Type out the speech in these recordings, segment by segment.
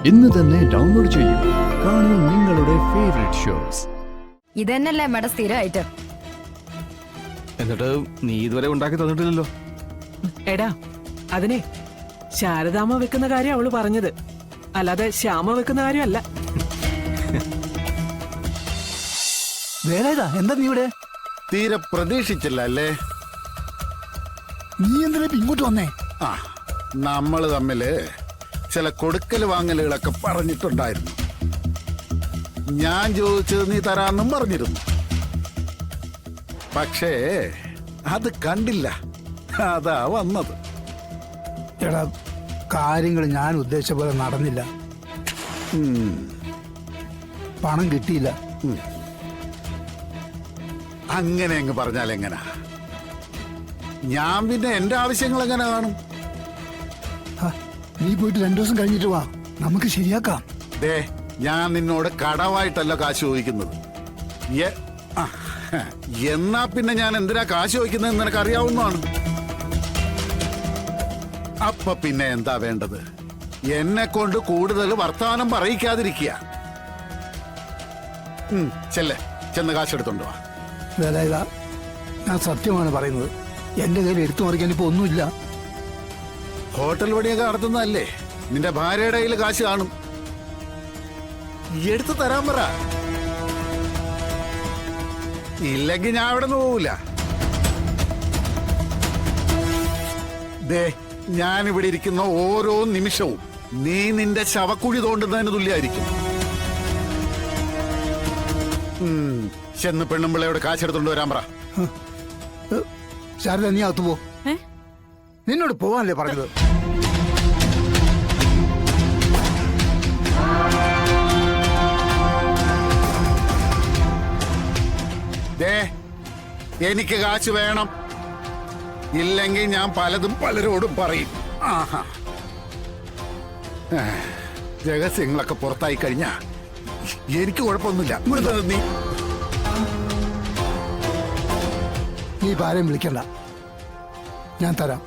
ഇന്ന് തന്നെ ഡൗൺലോഡ് ചെയ്യൂ. കാണൂ നിങ്ങളുടെ ഫേവറേറ്റ് ഷോസ്. ഇതന്നെയല്ലേ മേഡ സ്ഥിര ഐറ്റം. എന്നിട്ട് നീ ഇതുവരെ ഉണ്ടാക്കി തന്നിട്ടില്ലല്ലോ. എടാ അതിനെ ശാരദാമ്മ വെക്കുന്ന കാര്യം അവള് പറഞ്ഞത്, അല്ലാതെ ശ്യാമ വെക്കുന്ന കാര്യമല്ല. വേലായുധാ, എന്താ നീ ഇവിടെ? തീരെ പ്രതീക്ഷിച്ചില്ല അല്ലേ? നീ എന്തിനാ ഇങ്ങോട്ട് വന്നേ? ആ, നമ്മള് തമ്മില് ചില കൊടുക്കൽ വാങ്ങലുകളൊക്കെ പറഞ്ഞിട്ടുണ്ടായിരുന്നു. ഞാൻ ചോദിച്ചത് നീ തരാന്നും പറഞ്ഞിരുന്നു. പക്ഷേ അത് കണ്ടില്ല, അതാ വന്നത്. എടാ, കാര്യങ്ങൾ ഞാൻ ഉദ്ദേശിച്ച പോലെ നടന്നില്ല. പണം കിട്ടിയില്ല. അങ്ങനെ അങ്ങ് പറഞ്ഞാൽ എങ്ങനാ? ഞാൻ പിന്നെ എന്റെ ആവശ്യങ്ങൾ എങ്ങനെ കാണും? നീ പോയിട്ട് 2 ദിവസം കഴിഞ്ഞിട്ട് വാ, നമുക്ക് ശരിയാക്കാം. ദേ, ഞാൻ നിന്നോട് കടവായിട്ടല്ല കാശ് ചോദിക്കുന്നത്. എന്നാ പിന്നെ ഞാൻ എന്തിനാ കാശ് ചോദിക്കുന്നതെന്ന് നിനക്ക് അറിയാവുന്നതാണ്. അപ്പൊ പിന്നെ എന്താ വേണ്ടത്? എന്നെ കൊണ്ട് കൂടുതൽ വർത്തമാനം പറയിക്കാതിരിക്കുക. ചെന്ന് കാശെടുത്തോണ്ട് വാ. വേലായുധാ, ഞാൻ സത്യമാണ് പറയുന്നത്. എന്റെ കയ്യിൽ എടുത്തു മറിക്കാൻ ഇപ്പൊ ഒന്നുമില്ല. ഹോട്ടൽ പണിയൊക്കെ നടത്തുന്നതല്ലേ? നിന്റെ ഭാര്യയുടെ കയ്യിൽ കാശ് കാണും. എടുത്തു തരാൻ പറ. ഇല്ലെങ്കിൽ ഞാൻ അവിടെ നിന്ന് പോവില്ല. ദേ, ഞാൻ ഇവിടെ ഇരിക്കുന്ന ഓരോ നിമിഷവും നീ നിന്റെ ശവക്കുഴി തോണ്ടുന്നതിന് തുല്യമായിരിക്കും. ചെന്ന് പെണ്ണുമ്പിള്ളയോട് കാശെടുത്തോണ്ട് വരാൻ പറ. ശാരദ, നീ അകത്ത് പോ. നിന്നോട് പോവാനല്ലേ പറഞ്ഞത്? ദേ, എനിക്ക് കാശ് വേണം. ഇല്ലെങ്കിൽ ഞാൻ പലതും പലരോടും പറയും. ആഹാ, രഹസ്യങ്ങളൊക്കെ പുറത്തായി കഴിഞ്ഞാ എനിക്ക് കുഴപ്പമൊന്നുമില്ല. നീ ആരെയും വിളിക്കണ്ട, ഞാൻ തരാം.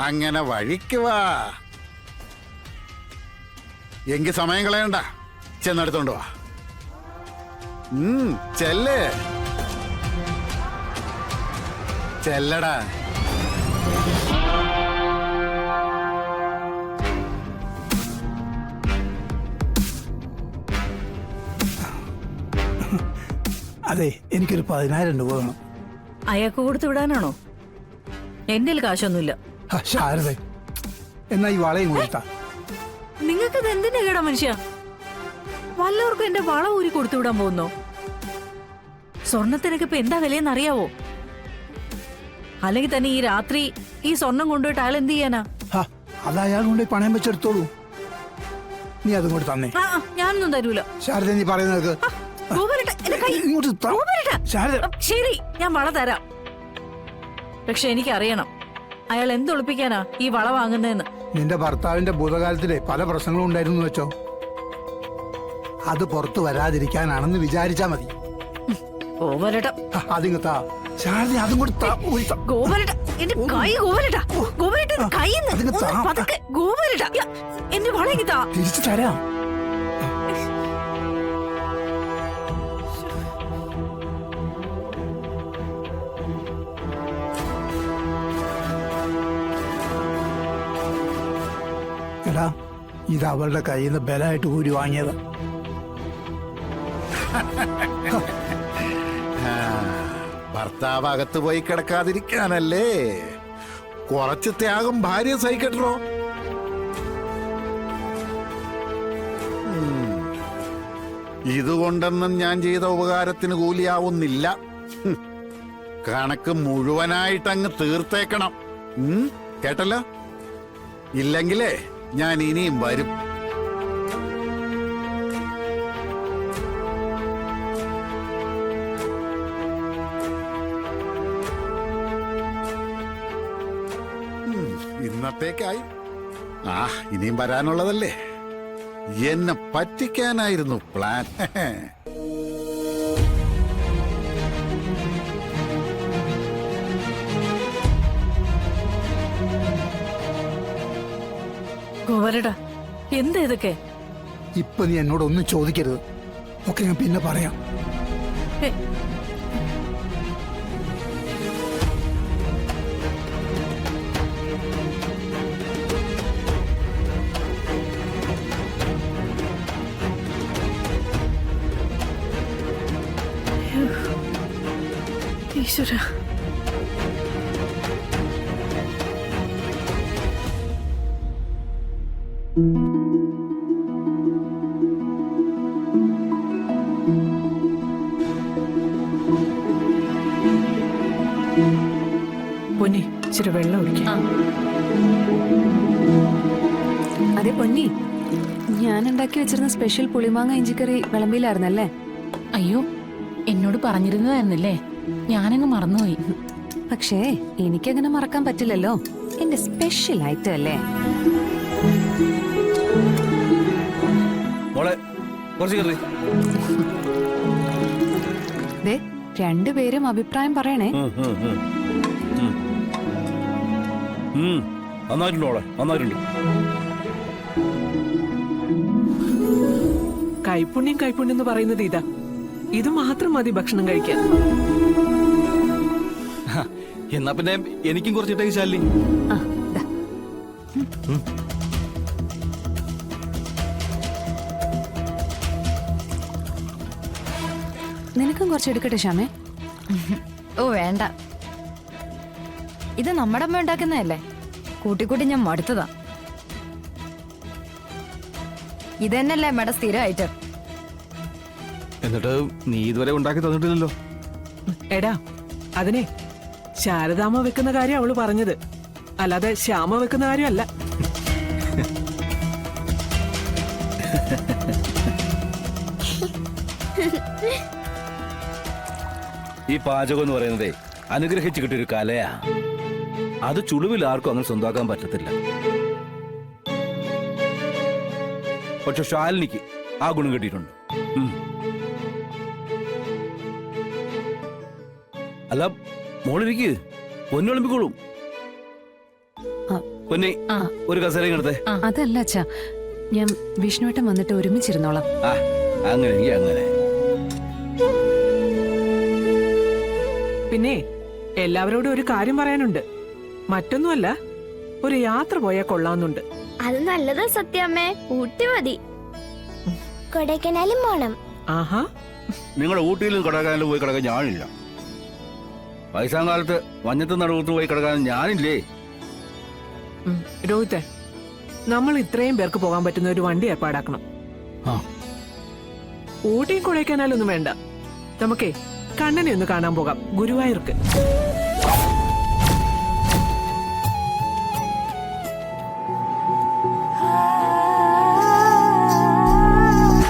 അങ്ങനെ വഴിക്ക് വാ. എങ്കിൽ സമയം കളയണ്ട, ചെന്നെടുത്തോണ്ട് വാ. ചെല്ലേ, ചെല്ലടാ. അതെ, എനിക്കൊരു 10,000 രൂപ വേണം. അയാൾക്ക് കൊടുത്തു വിടാനാണോ? എന്റെ കാശൊന്നുമില്ല. ശാരദ, എന്നാ ഈ വളയും കൊടുത്താ. നിങ്ങൾക്ക് ഇത് എന്തിനാ കേടാ മനുഷ്യ? വല്ലവർക്കും എന്റെ വള ഊരി കൊടുത്തു വിടാൻ പോകുന്നോ? സ്വർണത്തിനൊക്കെ ഇപ്പൊ എന്താ വിലയെന്ന് അറിയാവോ? അല്ലെങ്കിൽ തന്നെ ഈ രാത്രി ഈ സ്വർണം കൊണ്ടുപോയിട്ട് അയാൾ എന്ത് ചെയ്യാനാ? അത് അയാൾ കൊണ്ട് പണയം വെച്ചെടുത്തോളൂ. നീ അതും കൂടി തന്നെ. ഞാനൊന്നും തരൂല. ശാരദ, നീ പറയുന്നത് ശരി, ഞാൻ വള തരാം. പക്ഷെ എനിക്കറിയണം അയാൾ എന്തൊളിപ്പിക്കാനാ ഈ വള വാങ്ങുന്നതെന്ന്. നിന്റെ ഭർത്താവിന്റെ ഭൂതകാലത്തിലെ പല പ്രശ്നങ്ങളും ഉണ്ടായിരുന്നു വെച്ചോ. അത് പുറത്തു വരാതിരിക്കാനാണെന്ന് വിചാരിച്ചാ മതി. അതിങ്ങത്താ ശാരദ, അതും കൂടി എന്റെ വള തിരിച്ചു തരാം. എടാ, ഇത് അവളുടെ കയ്യിൽ നിന്ന് ബലമായിട്ട് ഊരി വാങ്ങിയത്. ഭർത്താവ് അകത്ത് പോയി കിടക്കാതിരിക്കാനല്ലേ? കുറച്ച് ത്യാഗം ഭാര്യ സഹിക്കട്ടോ. ഇതുകൊണ്ടൊന്നും ഞാൻ ചെയ്ത ഉപകാരത്തിന് കൂലിയാവുന്നില്ല. കണക്ക് മുഴുവനായിട്ടങ്ങ് തീർത്തേക്കണം. കേട്ടല്ലോ? ഇല്ലെങ്കിലേ ഞാൻ ഇനിയും വരും. ഇന്നത്തേക്കായി. ഇനിയും വരാനുള്ളതല്ലേ? എന്നെ പറ്റിക്കാനായിരുന്നു പ്ലാൻ. ഗോവരടാ, എന്താ ഇതൊക്കെ? ഇപ്പൊ നീ എന്നോട് ഒന്നും ചോദിക്കരുത്, ഒക്കെ ഞാൻ പിന്നെ പറയാം. ഹേ, ഈശ്വരാ. പൊന്നി ഇച്ചിരി വെള്ളം ഒഴിക്കാം. അതെ പൊന്നി, ഞാൻ ഉണ്ടാക്കി വെച്ചിരുന്ന സ്പെഷ്യൽ പുളിമാങ്ങ ഇഞ്ചിക്കറി വിളമ്പിയിലായിരുന്നല്ലേ? അയ്യോ, എന്നോട് പറഞ്ഞിരുന്നതായിരുന്നല്ലേ, ഞാനങ്ങ് മറന്നുപോയി. പക്ഷേ എനിക്കങ്ങനെ മറക്കാൻ പറ്റില്ലല്ലോ, എന്റെ സ്പെഷ്യൽ ഐറ്റം അല്ലേ. മോളെ കുറച്ച് കയറി. ദേ, രണ്ടുപേരും അഭിപ്രായം പറയണേ. നന്നായിട്ടുണ്ട് മോളെ, നന്നായിട്ടുണ്ട്. കൈപ്പുണ്യം കൈപ്പുണ്യം എന്ന് പറയുന്നത് ഇതാ, ഇത് മാത്രം മതി ഭക്ഷണം കഴിക്കാൻ. എന്നാ പിന്നെ എനിക്കും കുറച്ചിട്ടേക്ക് ശാലിനി. ആ, ദാ. നിനക്കും കുറച്ച് എടുക്കട്ടെ ശ്യാമേ? ഓ വേണ്ട, ഇത് നമ്മുടെ അമ്മ ഉണ്ടാക്കുന്നതല്ലേ, കൂട്ടിക്കൂട്ടി ഞാൻ മടുത്തതാ. ഇതന്നെയല്ലേ അമ്മയുടെ സ്ഥിരം ഐറ്റം. എന്നിട്ട് നീ ഇതുവരെ ഉണ്ടാക്കി തന്നിട്ടില്ലല്ലോ. എടാ, അതിനെ ശാരദാമ്മ വെക്കുന്ന കാര്യം അവള് പറഞ്ഞത്, അല്ലാതെ ശ്യാമ വെക്കുന്ന കാര്യമല്ല. ഈ പാചകം എന്ന് പറയുന്നതേ അനുഗ്രഹിച്ചു കിട്ടിയൊരു കലയാ. അത് ചുളിവിൽ ആർക്കും അങ്ങനെ സ്വന്തമാക്കാൻ പറ്റത്തില്ല. പക്ഷെ ശാലിനിക്ക് ആ ഗുണം കിട്ടിയിട്ടുണ്ട്. അല്ല മോളിരിക്ക്, പൊന്നൊളിമ്പിക്കോളും. പൊന്നി ഒരു കസേരയും എടുത്തേ. അതല്ല അച്ഛാ, ഞാൻ വിഷ്ണുവേട്ടൻ വന്നിട്ട് ഒരുമിച്ചിരുന്നോളാം. ആ അങ്ങനെ അങ്ങനെ. പിന്നെ എല്ലാവരോടും ഒരു കാര്യം പറയാനുണ്ട്. മറ്റൊന്നുമല്ല, ഒരു യാത്ര പോയാൽ കൊള്ളാന്നുണ്ട്. അത് നല്ലതാ സത്യമ്മേ, ഊട്ടി മതി. കൊടൈക്കനാലും പോണം. ആഹാ, നിങ്ങളുടെ ഊട്ടിയിലും കിടക്കാനും പോയി കിടക്കാൻ ഞാനില്ല. വയസ്സാം കാലത്ത് മഞ്ഞത്ത് നടുവത്ത് പോയി കിടക്കാൻ ഞാനില്ലേ. രോഹിത്തെ, നമ്മൾ ഇത്രയും പേർക്ക് പോകാൻ പറ്റുന്ന ഒരു വണ്ടി ഏർപ്പാടാക്കണം. ആ. ഊട്ടിയും കൊടൈക്കനാലൊന്നും വേണ്ട, നമുക്കേ കണ്ണനെ ഒന്ന് കാണാൻ പോകാം, ഗുരുവായൂർക്ക്.